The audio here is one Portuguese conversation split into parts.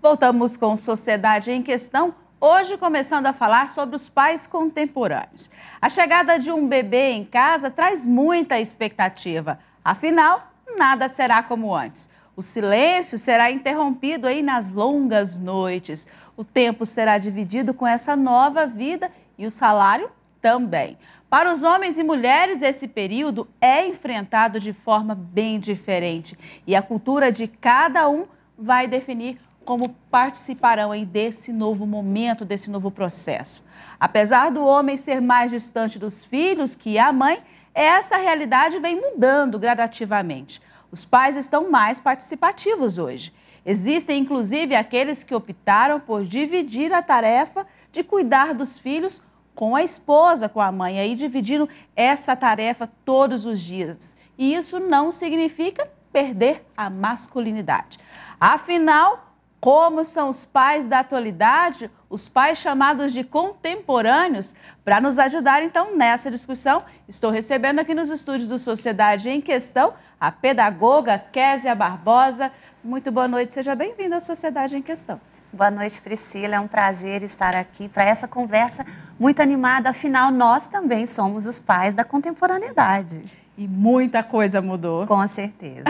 Voltamos com Sociedade em Questão, hoje começando a falar sobre os pais contemporâneos. A chegada de um bebê em casa traz muita expectativa, afinal, nada será como antes. O silêncio será interrompido aí nas longas noites, o tempo será dividido com essa nova vida e o salário também. Para os homens e mulheres, esse período é enfrentado de forma bem diferente e a cultura de cada um vai definir como participarão aí desse novo momento, desse novo processo. Apesar do homem ser mais distante dos filhos que a mãe, essa realidade vem mudando gradativamente. Os pais estão mais participativos hoje. Existem, inclusive, aqueles que optaram por dividir a tarefa de cuidar dos filhos com a esposa, com a mãe, aí dividindo essa tarefa todos os dias. E isso não significa perder a masculinidade. Afinal, como são os pais da atualidade, os pais chamados de contemporâneos? Para nos ajudar, então, nessa discussão, estou recebendo aqui nos estúdios do Sociedade em Questão a pedagoga Késia Barbosa. Muito boa noite, seja bem-vinda à Sociedade em Questão. Boa noite, Priscila. É um prazer estar aqui para essa conversa muito animada. Afinal, nós também somos os pais da contemporaneidade. E muita coisa mudou. Com certeza.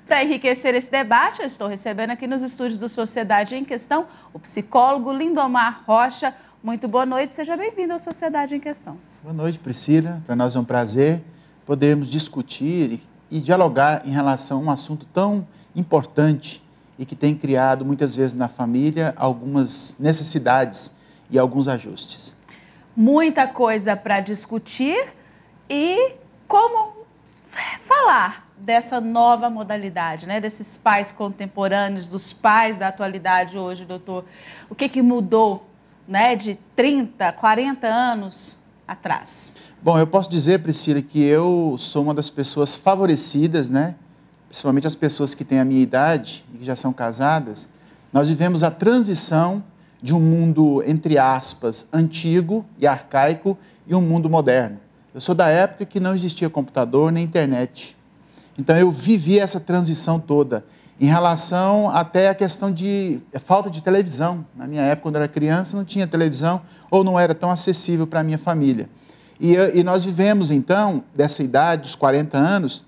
Para enriquecer esse debate, eu estou recebendo aqui nos estúdios do Sociedade em Questão o psicólogo Lindomar Rocha. Muito boa noite, seja bem-vindo à Sociedade em Questão. Boa noite, Priscila. Para nós é um prazer podermos discutir e dialogar em relação a um assunto tão importante e que tem criado muitas vezes na família algumas necessidades e alguns ajustes. Muita coisa para discutir e como falar dessa nova modalidade, né? Desses pais contemporâneos, dos pais da atualidade hoje, doutor. O que mudou, né, de 30, 40 anos atrás? Bom, eu posso dizer, Priscila, que eu sou uma das pessoas favorecidas, né? Principalmente as pessoas que têm a minha idade e que já são casadas. Nós vivemos a transição de um mundo, entre aspas, antigo e arcaico e um mundo moderno. Eu sou da época que não existia computador nem internet. Então, eu vivi essa transição toda em relação até a questão de falta de televisão. Na minha época, quando eu era criança, não tinha televisão ou não era tão acessível para a minha família. E nós vivemos, então, dessa idade, dos 40 anos,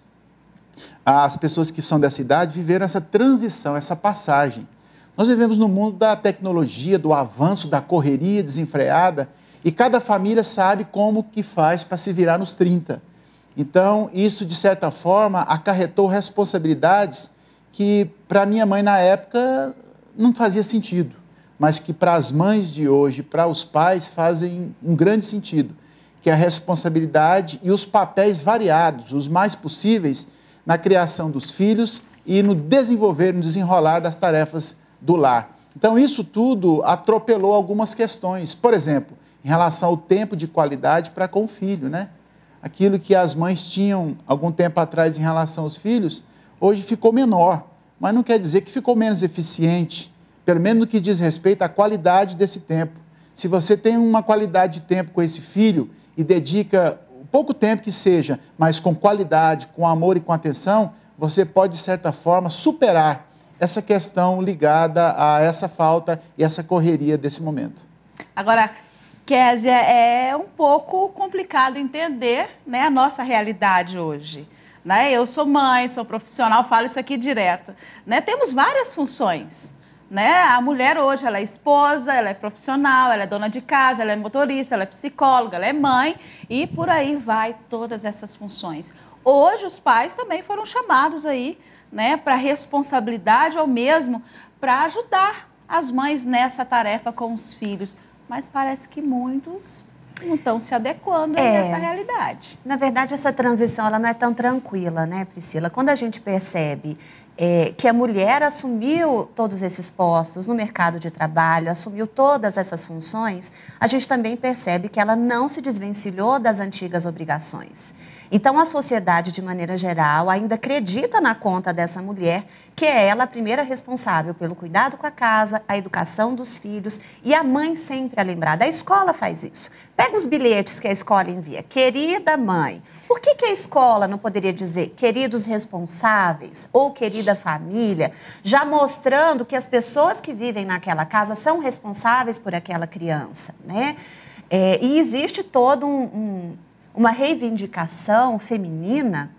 as pessoas que são dessa idade viveram essa transição, essa passagem. Nós vivemos no mundo da tecnologia, do avanço, da correria desenfreada, e cada família sabe como que faz para se virar nos 30. Então, isso, de certa forma, acarretou responsabilidades que, para minha mãe, na época, não fazia sentido, mas que, para as mães de hoje, para os pais, fazem um grande sentido, que é a responsabilidade e os papéis variados, os mais possíveis, na criação dos filhos e no desenvolver, no desenrolar das tarefas do lar. Então, isso tudo atropelou algumas questões. Por exemplo, em relação ao tempo de qualidade para com o filho, né? Aquilo que as mães tinham algum tempo atrás em relação aos filhos, hoje ficou menor, mas não quer dizer que ficou menos eficiente, pelo menos no que diz respeito à qualidade desse tempo. Se você tem uma qualidade de tempo com esse filho e dedica pouco tempo que seja, mas com qualidade, com amor e com atenção, você pode, de certa forma, superar essa questão ligada a essa falta e essa correria desse momento. Agora, Késia, é um pouco complicado entender, né, a nossa realidade hoje. Né? Eu sou mãe, sou profissional, falo isso aqui direto. Né? Temos várias funções. Né? A mulher hoje, ela é esposa, ela é profissional, ela é dona de casa, ela é motorista, ela é psicóloga, ela é mãe e por aí vai todas essas funções. Hoje os pais também foram chamados aí, né, para responsabilidade ou mesmo para ajudar as mães nessa tarefa com os filhos. Mas parece que muitos não estão se adequando a essa realidade. Na verdade, essa transição ela não é tão tranquila, né, Priscila? Quando a gente percebe que a mulher assumiu todos esses postos no mercado de trabalho, assumiu todas essas funções, a gente também percebe que ela não se desvencilhou das antigas obrigações. Então, a sociedade, de maneira geral, ainda acredita na conta dessa mulher, que é ela a primeira responsável pelo cuidado com a casa, a educação dos filhos, e a mãe sempre é lembrada. A escola faz isso. Pega os bilhetes que a escola envia. Querida mãe, Por que a escola não poderia dizer queridos responsáveis ou querida família, já mostrando que as pessoas que vivem naquela casa são responsáveis por aquela criança, né? E existe toda uma reivindicação feminina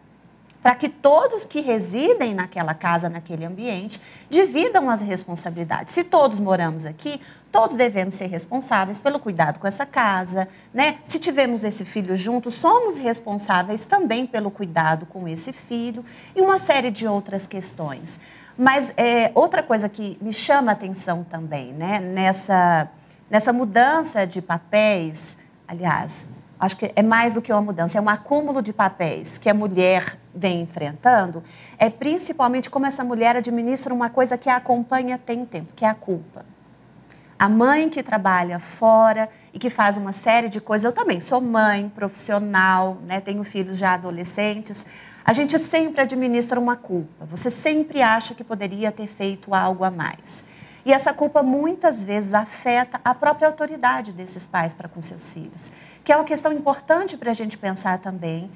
para que todos que residem naquela casa, naquele ambiente, dividam as responsabilidades. Se todos moramos aqui, todos devemos ser responsáveis pelo cuidado com essa casa, né? Se tivermos esse filho junto, somos responsáveis também pelo cuidado com esse filho e uma série de outras questões. Mas outra coisa que me chama a atenção também, né? Nessa mudança de papéis, aliás, acho que é mais do que uma mudança, é um acúmulo de papéis que a mulher vem enfrentando, é principalmente como essa mulher administra uma coisa que a acompanha tem tempo, que é a culpa. A mãe que trabalha fora e que faz uma série de coisas, eu também sou mãe, profissional, né, tenho filhos já adolescentes, a gente sempre administra uma culpa, você sempre acha que poderia ter feito algo a mais. E essa culpa muitas vezes afeta a própria autoridade desses pais para com seus filhos, que é uma questão importante para a gente pensar também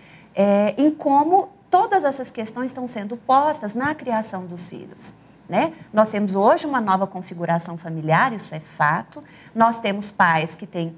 em como todas essas questões estão sendo postas na criação dos filhos, né? Nós temos hoje uma nova configuração familiar, isso é fato. Nós temos pais que têm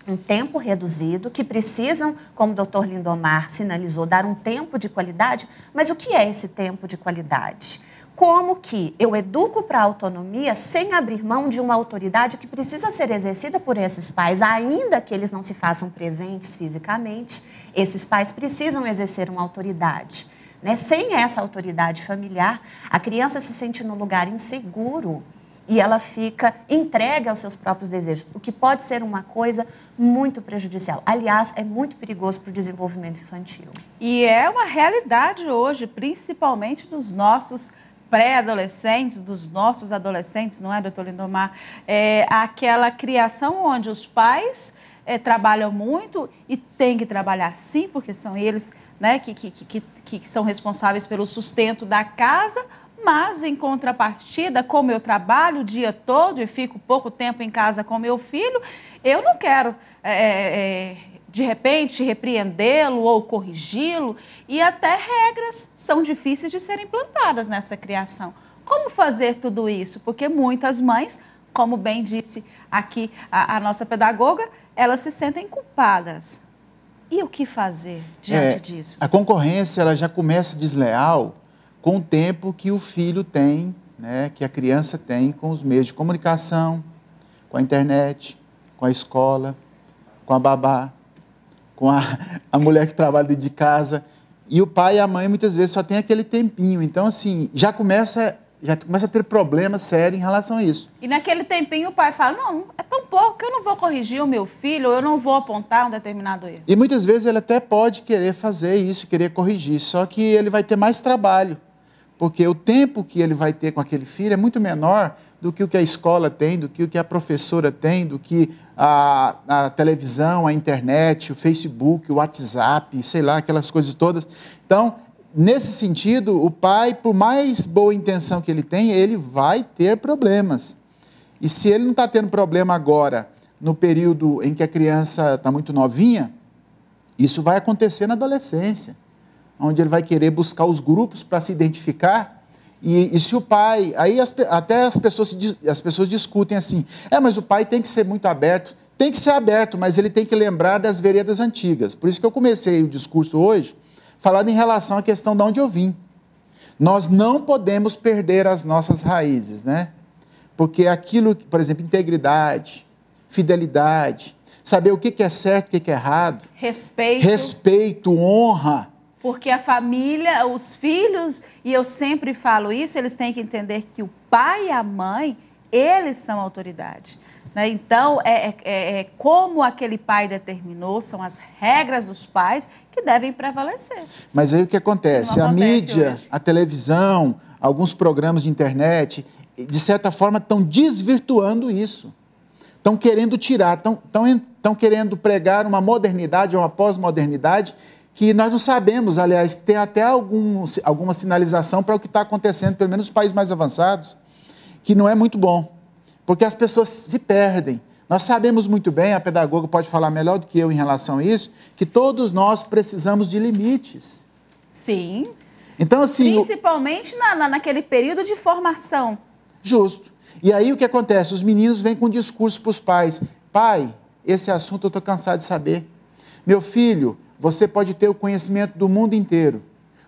um tempo reduzido, que precisam, como o doutor Lindomar sinalizou, dar um tempo de qualidade. Mas o que é esse tempo de qualidade? Como que eu educo para a autonomia sem abrir mão de uma autoridade que precisa ser exercida por esses pais, ainda que eles não se façam presentes fisicamente, esses pais precisam exercer uma autoridade, né? Sem essa autoridade familiar, a criança se sente num lugar inseguro e ela fica entregue aos seus próprios desejos, o que pode ser uma coisa muito prejudicial. Aliás, é muito perigoso para o desenvolvimento infantil. E é uma realidade hoje, principalmente dos nossos pré-adolescentes, dos nossos adolescentes, não é, doutor Lindomar? Aquela criação onde os pais trabalham muito e têm que trabalhar sim, porque são eles, né, que são responsáveis pelo sustento da casa, mas em contrapartida, como eu trabalho o dia todo e fico pouco tempo em casa com meu filho, eu não quero de repente repreendê-lo ou corrigi-lo, e até regras são difíceis de serem implantadas nessa criação. Como fazer tudo isso? Porque muitas mães, como bem disse aqui a nossa pedagoga, elas se sentem culpadas. E o que fazer diante disso? A concorrência ela já começa desleal com o tempo que o filho tem, né, que a criança tem com os meios de comunicação, com a internet, com a escola, com a babá, com a mulher que trabalha dentro de casa. E o pai e a mãe muitas vezes só tem aquele tempinho. Então, assim, já começa a ter problemas sérios em relação a isso. E naquele tempinho o pai fala, não, é tão pouco que eu não vou corrigir o meu filho, ou eu não vou apontar um determinado erro. E muitas vezes ele até pode querer fazer isso, querer corrigir, só que ele vai ter mais trabalho, porque o tempo que ele vai ter com aquele filho é muito menor do que o que a escola tem, do que o que a professora tem, do que a televisão, a internet, o Facebook, o WhatsApp, sei lá, aquelas coisas todas. Então, nesse sentido, o pai, por mais boa intenção que ele tenha, ele vai ter problemas. E se ele não está tendo problema agora, no período em que a criança está muito novinha, isso vai acontecer na adolescência, onde ele vai querer buscar os grupos para se identificar. E se o pai... Aí até as pessoas discutem assim, mas o pai tem que ser muito aberto. Tem que ser aberto, mas ele tem que lembrar das veredas antigas. Por isso que eu comecei o discurso hoje falando em relação à questão de onde eu vim. Nós não podemos perder as nossas raízes, né? Porque aquilo, por exemplo, integridade, fidelidade, saber o que é certo, o que é errado. Respeito, honra. Porque a família, os filhos, e eu sempre falo isso, eles têm que entender que o pai e a mãe, eles são autoridade. Né? Então, como aquele pai determinou, são as regras dos pais que devem prevalecer. Mas aí o que acontece? A mídia, hoje. A televisão, alguns programas de internet, de certa forma, estão desvirtuando isso. Estão querendo tirar, estão querendo pregar uma modernidade ou uma pós-modernidade que nós não sabemos, aliás, tem até alguma sinalização para o que está acontecendo, pelo menos nos países mais avançados, que não é muito bom, porque as pessoas se perdem Nós sabemos muito bem, a pedagoga pode falar melhor do que eu em relação a isso, que todos nós precisamos de limites. Sim. Então, assim... Principalmente naquele período de formação. Justo. E aí o que acontece? Os meninos vêm com um discurso para os pais. Pai, esse assunto eu estou cansado de saber. Meu filho, você pode ter o conhecimento do mundo inteiro.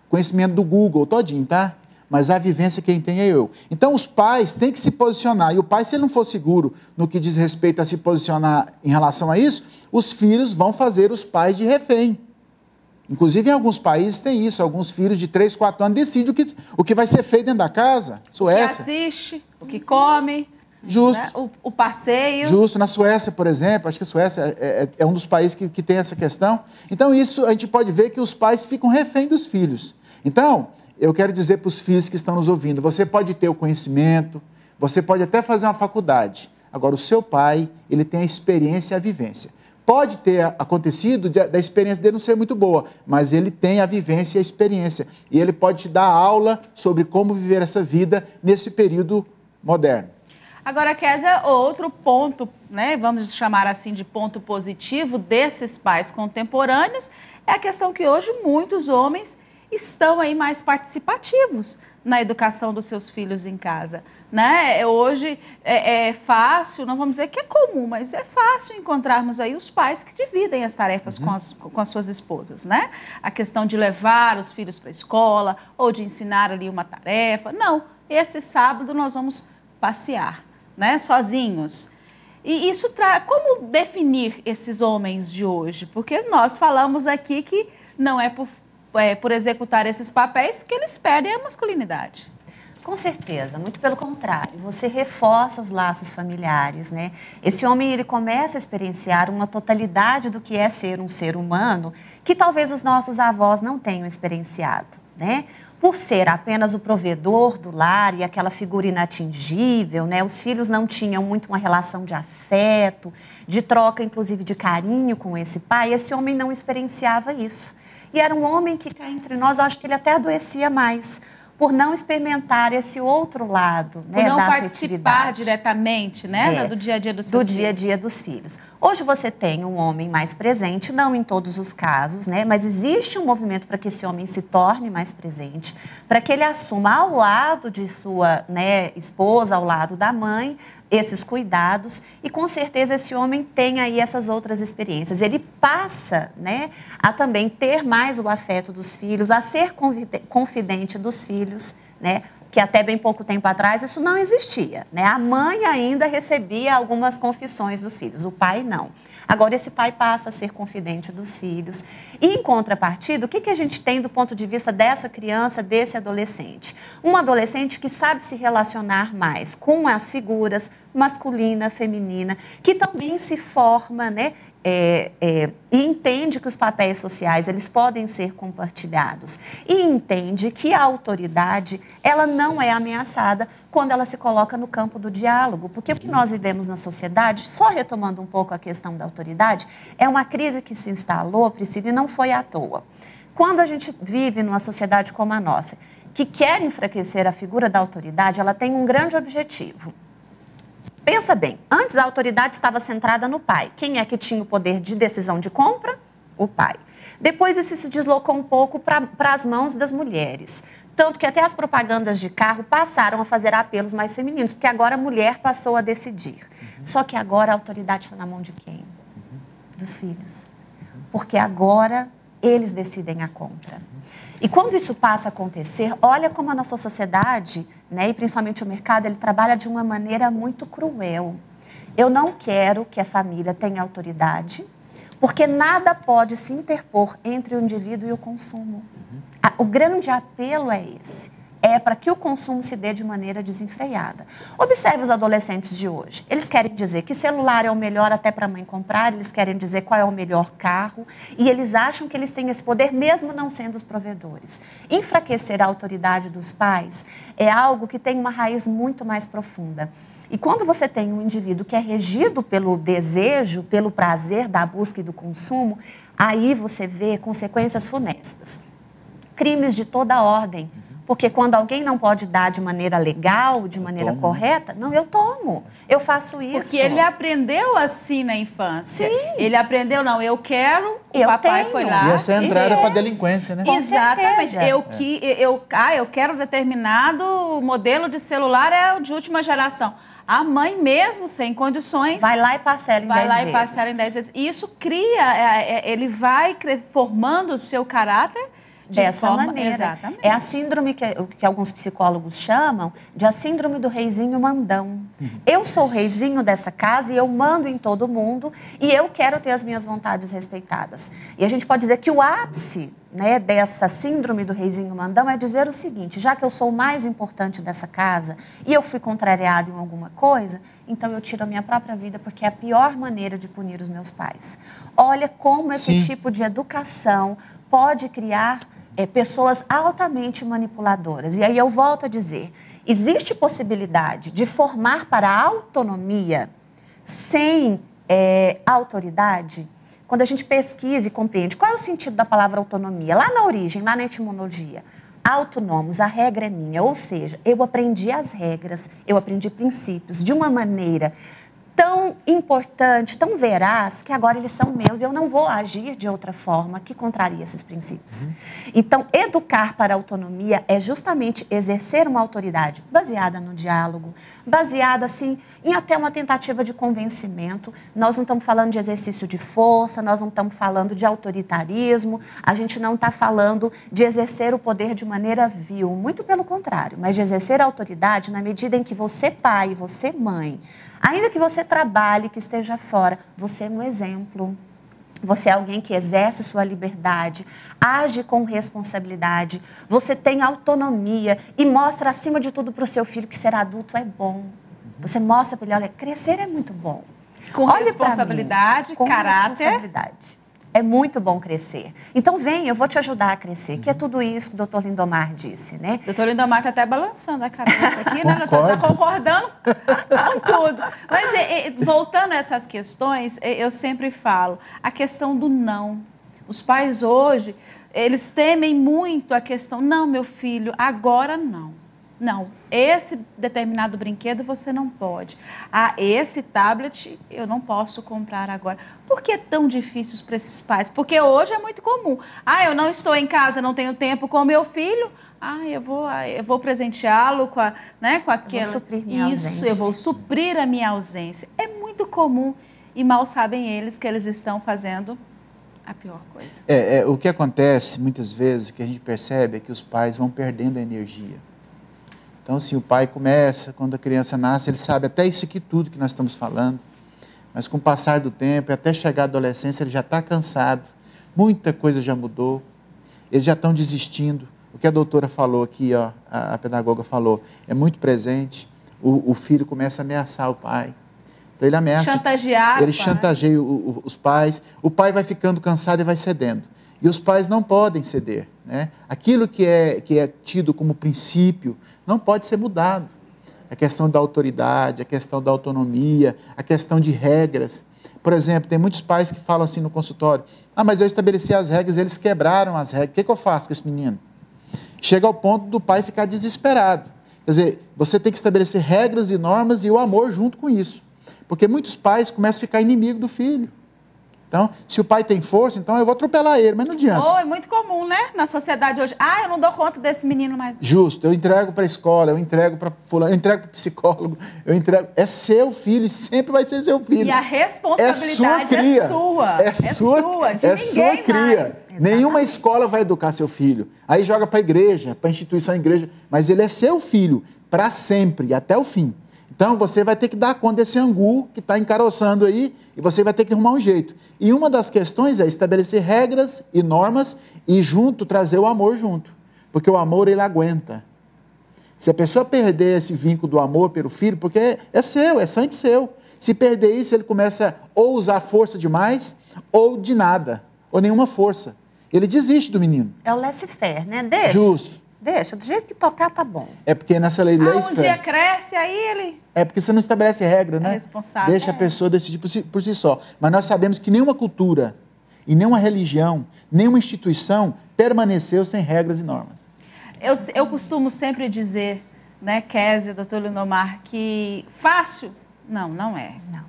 Conhecimento do Google todinho, tá? Mas a vivência quem tem é eu. Então os pais têm que se posicionar. E o pai, se ele não for seguro no que diz respeito a se posicionar em relação a isso, os filhos vão fazer os pais de refém. Inclusive, em alguns países tem isso. Alguns filhos de 3, 4 anos decidem o que vai ser feito dentro da casa. Suécia. O que assiste, o que come. Justo. Né? O passeio. Justo. Na Suécia, por exemplo, acho que a Suécia é um dos países que tem essa questão. Então, isso a gente pode ver que os pais ficam refém dos filhos. Então, eu quero dizer para os filhos que estão nos ouvindo, você pode ter o conhecimento, você pode até fazer uma faculdade. Agora, o seu pai, ele tem a experiência e a vivência. Pode ter acontecido da experiência dele não ser muito boa, mas ele tem a vivência e a experiência. E ele pode te dar aula sobre como viver essa vida nesse período moderno. Agora, Kézia, outro ponto, né, vamos chamar assim de ponto positivo desses pais contemporâneos, é a questão que hoje muitos homens estão aí mais participativos na educação dos seus filhos em casa, né? Hoje é fácil, não vamos dizer que é comum, mas é fácil encontrarmos aí os pais que dividem as tarefas com as suas esposas, né? A questão de levar os filhos para a escola ou de ensinar ali uma tarefa. Não, esse sábado nós vamos passear, né? Sozinhos. E isso como definir esses homens de hoje? Porque nós falamos aqui que não é por executar esses papéis que eles perdem a masculinidade. Com certeza, muito pelo contrário, você reforça os laços familiares, né? Esse homem, ele começa a experienciar uma totalidade do que é ser um ser humano que talvez os nossos avós não tenham experienciado, né? Por ser apenas o provedor do lar e aquela figura inatingível, né? Os filhos não tinham muito uma relação de afeto, de troca, inclusive, de carinho com esse pai. Esse homem não experienciava isso. E era um homem que, cá entre nós, eu acho que ele até adoecia mais, por não experimentar esse outro lado, né, por não da participar diretamente, né, do dia a dia dos seus filhos. Do dia a dia dos filhos. Hoje você tem um homem mais presente, não em todos os casos, né, mas existe um movimento para que esse homem se torne mais presente, para que ele assuma ao lado de sua, né, esposa, ao lado da mãe, esses cuidados, e com certeza esse homem tem aí essas outras experiências. Ele passa, né, a também ter mais o afeto dos filhos, a ser confidente dos filhos, né, que até bem pouco tempo atrás isso não existia, né? A mãe ainda recebia algumas confissões dos filhos, o pai não. Agora esse pai passa a ser confidente dos filhos. E em contrapartida, o que a gente tem do ponto de vista dessa criança, desse adolescente? Um adolescente que sabe se relacionar mais com as figuras masculina, feminina, que também se forma, né? E entende que os papéis sociais eles podem ser compartilhados e entende que a autoridade ela não é ameaçada quando ela se coloca no campo do diálogo, porque o que nós vivemos na sociedade, só retomando um pouco a questão da autoridade, é uma crise que se instalou, Priscila, e não foi à toa. Quando a gente vive numa sociedade como a nossa, que quer enfraquecer a figura da autoridade, ela tem um grande objetivo. Pensa bem, antes a autoridade estava centrada no pai. Quem é que tinha o poder de decisão de compra? O pai. Depois isso se deslocou um pouco para as mãos das mulheres. Tanto que até as propagandas de carro passaram a fazer apelos mais femininos, porque agora a mulher passou a decidir. Só que agora a autoridade está na mão de quem? Dos filhos. Porque agora eles decidem a compra. E quando isso passa a acontecer, olha como a nossa sociedade, né, e principalmente o mercado, ele trabalha de uma maneira muito cruel. Eu não quero que a família tenha autoridade, porque nada pode se interpor entre o indivíduo e o consumo. O grande apelo é esse. É para que o consumo se dê de maneira desenfreada. Observe os adolescentes de hoje. Eles querem dizer que celular é o melhor até para a mãe comprar, eles querem dizer qual é o melhor carro, e eles acham que eles têm esse poder, mesmo não sendo os provedores. Enfraquecer a autoridade dos pais é algo que tem uma raiz muito mais profunda. E quando você tem um indivíduo que é regido pelo desejo, pelo prazer da busca e do consumo, aí você vê consequências funestas. Crimes de toda ordem. Porque quando alguém não pode dar de maneira legal, de maneira correta, não, eu tomo. Eu faço isso. Porque ele aprendeu assim na infância. Sim. Ele aprendeu, não, eu quero, eu papai tenho. foi lá. E essa é a entrada para a delinquência, né? Com Exatamente. certeza. Eu quero determinado modelo de celular, é o de última geração. A mãe mesmo, sem condições... Vai lá e parcela em 10 vezes. Vai lá e parcela em 10 vezes. E isso cria, ele vai formando o seu caráter dessa maneira. Exatamente. É a síndrome que alguns psicólogos chamam de a síndrome do reizinho mandão. Eu sou o reizinho dessa casa e eu mando em todo mundo e eu quero ter as minhas vontades respeitadas. E a gente pode dizer que o ápice, né, dessa síndrome do reizinho mandão é dizer o seguinte: já que eu sou o mais importante dessa casa e eu fui contrariado em alguma coisa, então eu tiro a minha própria vida porque é a pior maneira de punir os meus pais. Olha como esse tipo de educação pode criar pessoas altamente manipuladoras. E aí eu volto a dizer, existe possibilidade de formar para a autonomia sem autoridade? Quando a gente pesquisa e compreende qual é o sentido da palavra autonomia, lá na origem, lá na etimologia, autonomos, a regra é minha, ou seja, eu aprendi as regras, eu aprendi princípios de uma maneira tão importante, tão veraz, que agora eles são meus e eu não vou agir de outra forma que contraria esses princípios. Então, educar para a autonomia é justamente exercer uma autoridade baseada no diálogo, baseada, assim, em até uma tentativa de convencimento. Nós não estamos falando de exercício de força, nós não estamos falando de autoritarismo, a gente não está falando de exercer o poder de maneira vil, muito pelo contrário, mas de exercer a autoridade na medida em que você, pai, você, mãe, ainda que você trabalhe, que esteja fora, você é um exemplo. Você é alguém que exerce sua liberdade, age com responsabilidade, você tem autonomia e mostra, acima de tudo, para o seu filho que ser adulto é bom. Você mostra para ele, olha, crescer é muito bom. Com responsabilidade, com caráter. Responsabilidade. É muito bom crescer. Então, vem, eu vou te ajudar a crescer, que é tudo isso que o doutor Lindomar disse, né? O doutor Lindomar está até balançando a cabeça aqui, né? Está concordando com tudo. Mas, voltando a essas questões, eu sempre falo, a questão do não. Os pais hoje, eles temem muito a questão, não, meu filho, agora não. Não, esse determinado brinquedo você não pode. Ah, esse tablet eu não posso comprar agora. Por que é tão difícil para esses pais? Porque hoje é muito comum. Ah, eu não estou em casa, não tenho tempo com o meu filho. Ah, eu vou presenteá-lo com aquela... Eu vou suprir minha ausência. Eu vou suprir a minha ausência. É muito comum e mal sabem eles que eles estão fazendo a pior coisa. O que acontece muitas vezes, que a gente percebe, é que os pais vão perdendo a energia. Então, assim, o pai começa, quando a criança nasce, ele sabe até isso aqui tudo que nós estamos falando, mas com o passar do tempo, e até chegar à adolescência, ele já está cansado, muita coisa já mudou, eles já estão desistindo. O que a doutora falou aqui, ó, a pedagoga falou, é muito presente, o filho começa a ameaçar o pai. Então, ele ameaça. Chantagear. Ele chantageia os pais, o pai vai ficando cansado e vai cedendo. E os pais não podem ceder, né? Aquilo que é tido como princípio não pode ser mudado. A questão da autoridade, a questão da autonomia, a questão de regras. Por exemplo, tem muitos pais que falam assim no consultório, mas eu estabeleci as regras, eles quebraram as regras, o que eu faço com esse menino? Chega ao ponto do pai ficar desesperado. Quer dizer, você tem que estabelecer regras e normas e o amor junto com isso. Porque muitos pais começam a ficar inimigo do filho. Então, se o pai tem força, então eu vou atropelar ele, mas não adianta. É muito comum, né? Na sociedade hoje. Eu não dou conta desse menino mais. Justo, eu entrego para a escola, eu entrego para fulano, eu entrego para o psicólogo, eu entrego... É seu filho e sempre vai ser seu filho. E a responsabilidade é sua. É sua, de sua cria. Nenhuma escola vai educar seu filho. Aí joga para a igreja, para a instituição igreja, mas ele é seu filho para sempre, até o fim. Então, você vai ter que dar conta desse angu que está encaroçando aí e você vai ter que arrumar um jeito. E uma das questões é estabelecer regras e normas e junto trazer o amor junto. Porque o amor, ele aguenta. Se a pessoa perder esse vínculo do amor pelo filho, porque é seu, é sangue seu. Se perder isso, ele começa ou usar força demais ou de nada, ou nenhuma força. Ele desiste do menino. É o laissez-faire, né? Deixa. Justo. Deixa, do jeito que tocar tá bom. É porque nessa lei um dia cresce, aí ele... É porque você não estabelece regra, né? É responsável. Deixa a pessoa decidir por si só. Mas nós sabemos que nenhuma cultura, e nenhuma religião, nenhuma instituição permaneceu sem regras e normas. Eu costumo sempre dizer, né, Kézia, doutor Lindomar, que fácil, não é. Não.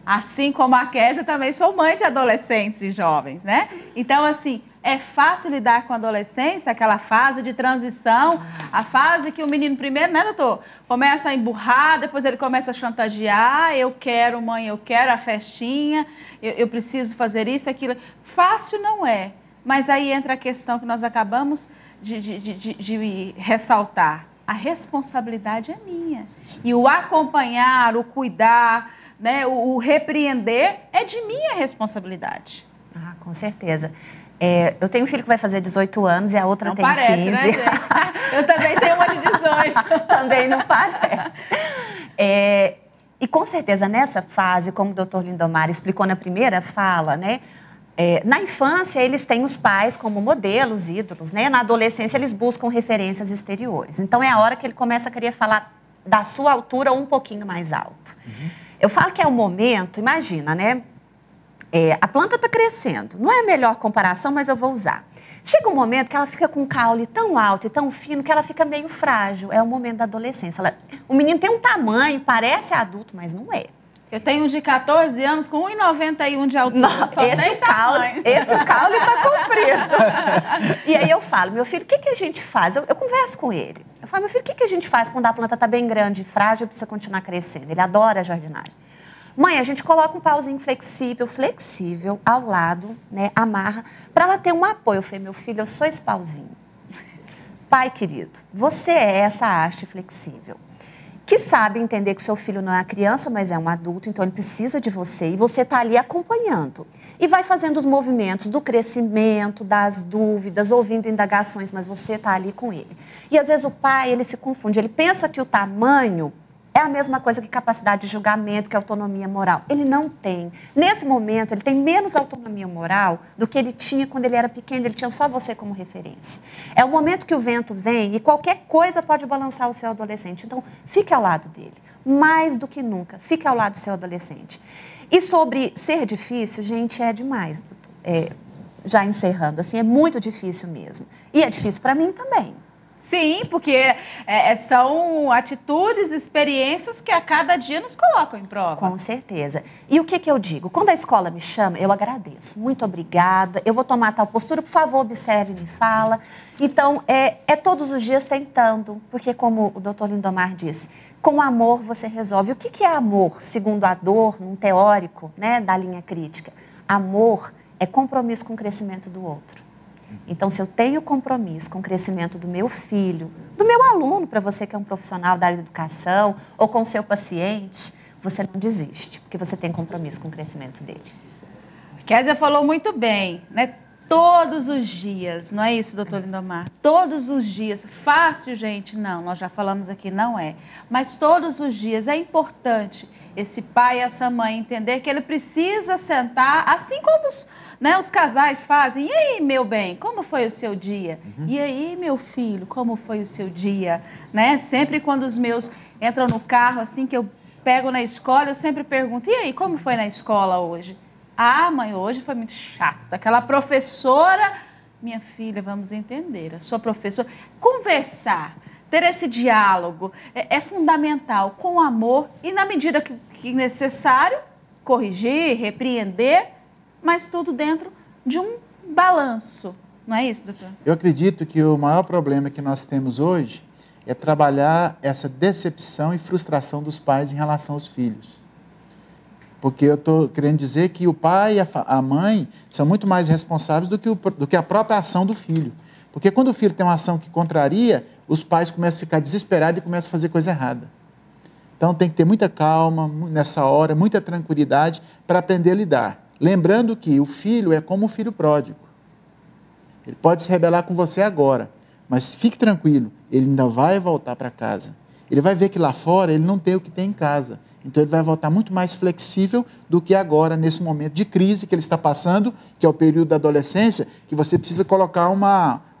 Assim como a Kézia, também sou mãe de adolescentes e jovens, né? Então, assim, é fácil lidar com a adolescência, aquela fase de transição, a fase que o menino primeiro, né, doutor? Começa a emburrar, depois ele começa a chantagear, eu quero, mãe, eu quero a festinha, eu preciso fazer isso, aquilo. Fácil não é, mas aí entra a questão que nós acabamos de ressaltar. A responsabilidade é minha. E o acompanhar, o cuidar, né, o repreender é de minha responsabilidade. Ah, com certeza. Eu tenho um filho que vai fazer 18 anos e a outra não tem parece, 15. Né, gente? Eu também tenho uma de 18. Também não parece. E com certeza nessa fase, como o doutor Lindomar explicou na primeira fala, né? Na infância, eles têm os pais como modelos, ídolos, né? Na adolescência, eles buscam referências exteriores. Então, é a hora que ele começa a querer falar da sua altura ou um pouquinho mais alto. Uhum. Eu falo que é o momento, imagina, né? A planta está crescendo. Não é a melhor comparação, mas eu vou usar. Chega um momento que ela fica com um caule tão alto e tão fino que ela fica meio frágil. É o momento da adolescência. O menino tem um tamanho, parece adulto, mas não é. Eu tenho um de 14 anos com 1,91 de altura. Nossa, esse caule está comprido. E aí eu falo, meu filho, o que a gente faz? Eu converso com ele. Eu falo, meu filho, o que a gente faz quando a planta está bem grande e frágil e precisa continuar crescendo? Ele adora a jardinagem. Mãe, a gente coloca um pauzinho flexível, ao lado, né, amarra, para ela ter um apoio. Eu falei, meu filho, eu sou esse pauzinho. Pai querido, você é essa haste flexível, que sabe entender que seu filho não é uma criança, mas é um adulto, então ele precisa de você e você está ali acompanhando. E vai fazendo os movimentos do crescimento, das dúvidas, ouvindo indagações, mas você está ali com ele. E às vezes o pai, ele se confunde, ele pensa que o tamanho é a mesma coisa que capacidade de julgamento, que autonomia moral. Ele não tem. Nesse momento, ele tem menos autonomia moral do que ele tinha quando ele era pequeno. Ele tinha só você como referência. É o momento que o vento vem e qualquer coisa pode balançar o seu adolescente. Então, fique ao lado dele. Mais do que nunca, fique ao lado do seu adolescente. E sobre ser difícil, gente, é demais. Já encerrando, assim, é muito difícil mesmo. E é difícil para mim também. Sim, porque são atitudes, experiências que a cada dia nos colocam em prova. Com certeza. E o que eu digo? Quando a escola me chama, eu agradeço. Muito obrigada. Eu vou tomar tal postura, por favor, observe e me fala. Então, todos os dias tentando, porque como o doutor Lindomar disse, com amor você resolve. O que é amor, segundo a dor, num teórico, né, da linha crítica? Amor é compromisso com o crescimento do outro. Então, se eu tenho compromisso com o crescimento do meu filho, do meu aluno, para você que é um profissional da área de educação, ou com o seu paciente, você não desiste, porque você tem compromisso com o crescimento dele. Kézia falou muito bem, né? Todos os dias, não é isso, doutor Lindomar? Todos os dias. Fácil, gente? Não, nós já falamos aqui, não é. Mas todos os dias é importante esse pai e essa mãe entender que ele precisa sentar, assim como os casais fazem. E aí, meu bem, como foi o seu dia? Uhum. E aí, meu filho, como foi o seu dia? Né? Sempre quando os meus entram no carro, assim, que eu pego na escola, eu sempre pergunto, e aí, como foi na escola hoje? Ah, mãe, hoje foi muito chato. Aquela professora... Minha filha, vamos entender, a sua professora... Conversar, ter esse diálogo é fundamental, com amor e, na medida que necessário, corrigir, repreender, mas tudo dentro de um balanço. Não é isso, doutor? Eu acredito que o maior problema que nós temos hoje é trabalhar essa decepção e frustração dos pais em relação aos filhos. Porque eu estou querendo dizer que o pai e a mãe são muito mais responsáveis do que a própria ação do filho. Porque quando o filho tem uma ação que contraria, os pais começam a ficar desesperados e começam a fazer coisa errada. Então tem que ter muita calma nessa hora, muita tranquilidade para aprender a lidar. Lembrando que o filho é como o filho pródigo. Ele pode se rebelar com você agora, mas fique tranquilo, ele ainda vai voltar para casa. Ele vai ver que lá fora ele não tem o que tem em casa. Então ele vai voltar muito mais flexível do que agora, nesse momento de crise que ele está passando, que é o período da adolescência, que você precisa colocar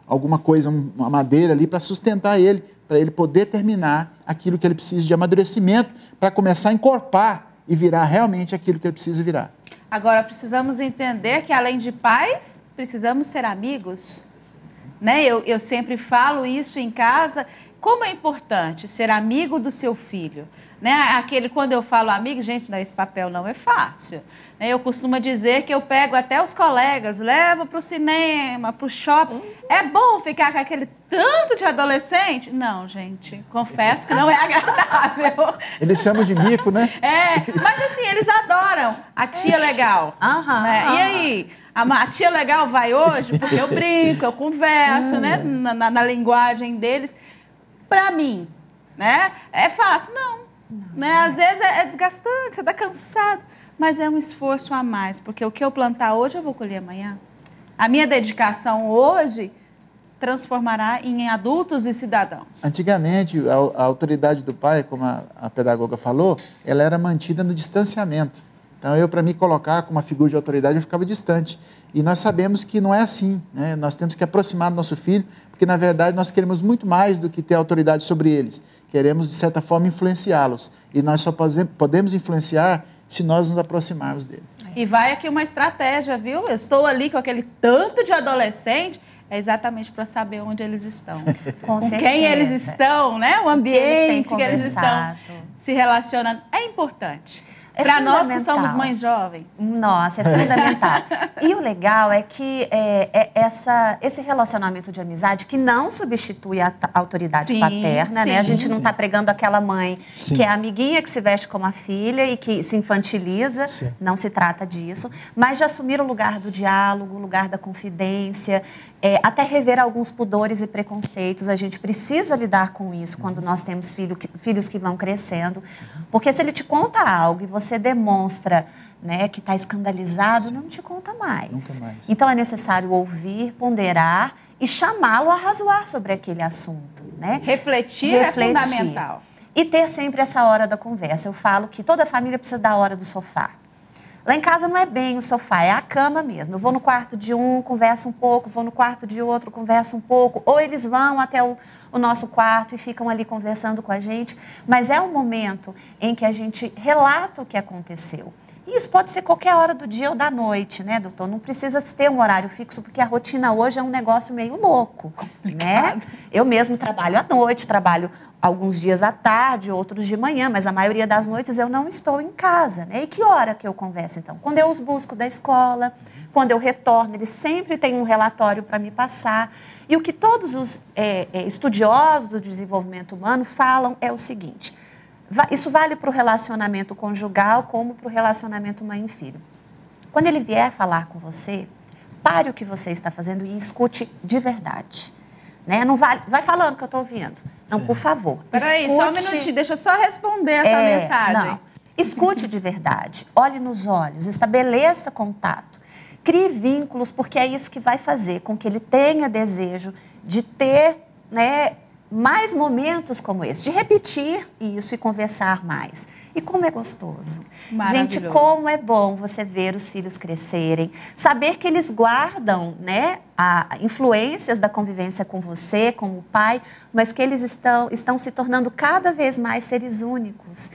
alguma coisa, uma madeira ali para sustentar ele, para ele poder terminar aquilo que ele precisa de amadurecimento, para começar a encorpar e virar realmente aquilo que ele precisa virar. Agora, precisamos entender que, além de pais, precisamos ser amigos. né? Eu sempre falo isso em casa. Como é importante ser amigo do seu filho, né? Quando eu falo amigo, gente, não, esse papel não é fácil. Né? Eu costumo dizer que eu pego até os colegas, levo para o cinema, para o shopping. É bom ficar com aquele tanto de adolescente? Não, gente, confesso que não é agradável. Eles chamam de mico, né? Mas assim, eles adoram a tia legal. Né? E aí? A tia legal vai hoje porque eu brinco, eu converso, né? Na linguagem deles. Para mim, né? É fácil? Não. Né? Às vezes é desgastante, você está cansado, mas é um esforço a mais, porque o que eu plantar hoje eu vou colher amanhã. A minha dedicação hoje transformará em adultos e cidadãos. Antigamente, a autoridade do pai, como a pedagoga falou, ela era mantida no distanciamento. Então, para me colocar como uma figura de autoridade, eu ficava distante. E nós sabemos que não é assim, né? Nós temos que aproximar do nosso filho, porque, na verdade, nós queremos muito mais do que ter autoridade sobre eles. Queremos, de certa forma, influenciá-los. E nós só podemos influenciar se nós nos aproximarmos dele. E vai aqui uma estratégia, viu? Eu estou ali com aquele tanto de adolescente, é exatamente para saber onde eles estão. Com quem eles estão, né? O ambiente que eles estão se relacionando. É importante. Para nós que somos mães jovens. Nossa, é fundamental. E o legal é que esse relacionamento de amizade que não substitui a autoridade paterna, né? A gente não está pregando aquela mãe que é a amiguinha que se veste como a filha e que se infantiliza. Não se trata disso. Mas de assumir o lugar do diálogo, o lugar da confidência, até rever alguns pudores e preconceitos. A gente precisa lidar com isso quando nós temos filhos que vão crescendo. Porque se ele te conta algo e você demonstra, né, que está escandalizado, não te conta mais. Nunca mais. Então, é necessário ouvir, ponderar e chamá-lo a razoar sobre aquele assunto. Né? Refletir é fundamental. E ter sempre essa hora da conversa. Eu falo que toda família precisa da hora do sofá. Lá em casa não é bem o sofá, é a cama mesmo. Eu vou no quarto de um, converso um pouco, vou no quarto de outro, converso um pouco. Ou eles vão até o nosso quarto e ficam ali conversando com a gente. Mas é um momento em que a gente relata o que aconteceu. E isso pode ser qualquer hora do dia ou da noite, né, doutor? Não precisa ter um horário fixo, porque a rotina hoje é um negócio meio louco, né? Eu mesmo trabalho à noite, trabalho alguns dias à tarde, outros de manhã, mas a maioria das noites eu não estou em casa, né? E que hora que eu converso, então? Quando eu os busco da escola, quando eu retorno, eles sempre têm um relatório para me passar. E o que todos os estudiosos do desenvolvimento humano falam é o seguinte: isso vale para o relacionamento conjugal como para o relacionamento mãe e filho. Quando ele vier falar com você, pare o que você está fazendo e escute de verdade. Né? Não vai falando que eu estou ouvindo. Não, por favor. Peraí, só um minutinho, deixa eu só responder essa mensagem. Não. Escute de verdade, olhe nos olhos, estabeleça contato, crie vínculos, porque é isso que vai fazer com que ele tenha desejo de ter, né, mais momentos como esse, de repetir isso e conversar mais. E como é gostoso. Gente, como é bom você ver os filhos crescerem, saber que eles guardam, né, influências da convivência com você, com o pai, mas que eles estão se tornando cada vez mais seres únicos.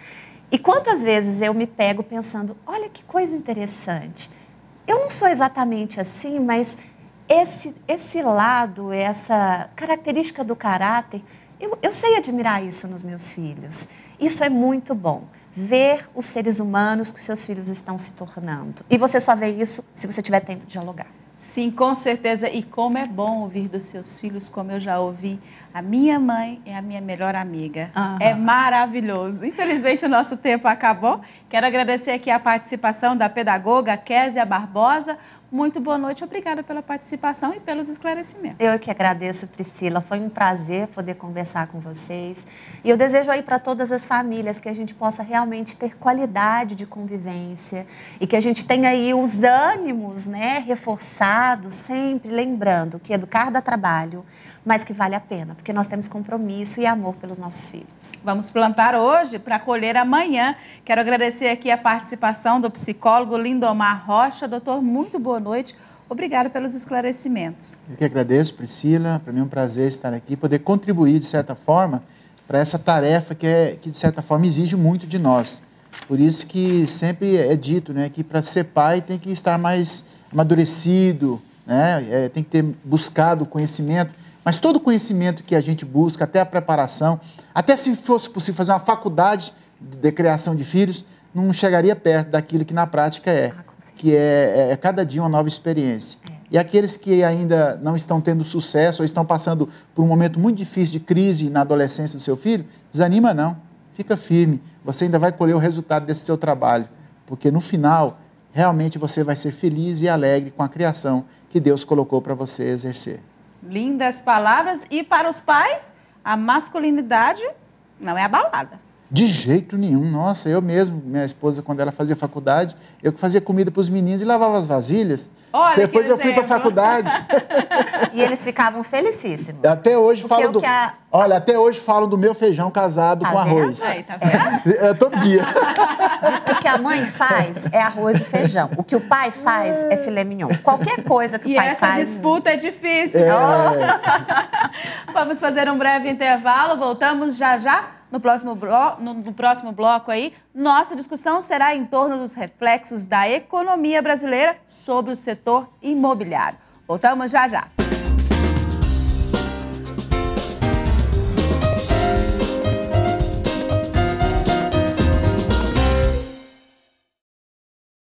E quantas vezes eu me pego pensando, olha que coisa interessante, eu não sou exatamente assim, mas esse lado, essa característica do caráter, eu sei admirar isso nos meus filhos. Isso é muito bom. Ver os seres humanos que os seus filhos estão se tornando. E você só vê isso se você tiver tempo de dialogar. Sim, com certeza. E como é bom ouvir dos seus filhos, como eu já ouvi. A minha mãe é a minha melhor amiga. É maravilhoso. Infelizmente, o nosso tempo acabou. Quero agradecer aqui a participação da pedagoga Késia Barbosa. Muito boa noite, obrigada pela participação e pelos esclarecimentos. Eu que agradeço, Priscila. Foi um prazer poder conversar com vocês. E eu desejo aí para todas as famílias que a gente possa realmente ter qualidade de convivência e que a gente tenha aí os ânimos, né, reforçados, sempre lembrando que educar dá trabalho, mas que vale a pena, porque nós temos compromisso e amor pelos nossos filhos. Vamos plantar hoje para colher amanhã. Quero agradecer aqui a participação do psicólogo Lindomar Rocha. Doutor, muito boa noite. Obrigada pelos esclarecimentos. Eu que agradeço, Priscila. Para mim é um prazer estar aqui, poder contribuir, de certa forma, para essa tarefa que, de certa forma, exige muito de nós. Por isso que sempre é dito, né, que para ser pai tem que estar mais amadurecido, né? Tem que ter buscado conhecimento, mas todo o conhecimento que a gente busca, até a preparação, até se fosse possível fazer uma faculdade de criação de filhos, não chegaria perto daquilo que na prática que é cada dia uma nova experiência. E aqueles que ainda não estão tendo sucesso ou estão passando por um momento muito difícil de crise na adolescência do seu filho, desanima não, fica firme, você ainda vai colher o resultado desse seu trabalho, porque no final, realmente você vai ser feliz e alegre com a criação que Deus colocou para você exercer. Lindas palavras. E para os pais, a masculinidade não é abalada. De jeito nenhum. Nossa, eu mesmo, minha esposa, quando ela fazia faculdade, eu que fazia comida para os meninos e lavava as vasilhas. Olha, depois eu fui para a faculdade. E eles ficavam felicíssimos. Até hoje falam do... Olha, até hoje falam do meu feijão casado com arroz. Aí, tá vendo? Todo dia. Diz que o que a mãe faz é arroz e feijão. O que o pai faz é filé mignon. Qualquer coisa que o pai faz... E essa disputa é difícil. Vamos fazer um breve intervalo. Voltamos já já. No próximo bloco aí, nossa discussão será em torno dos reflexos da economia brasileira sobre o setor imobiliário. Voltamos já já.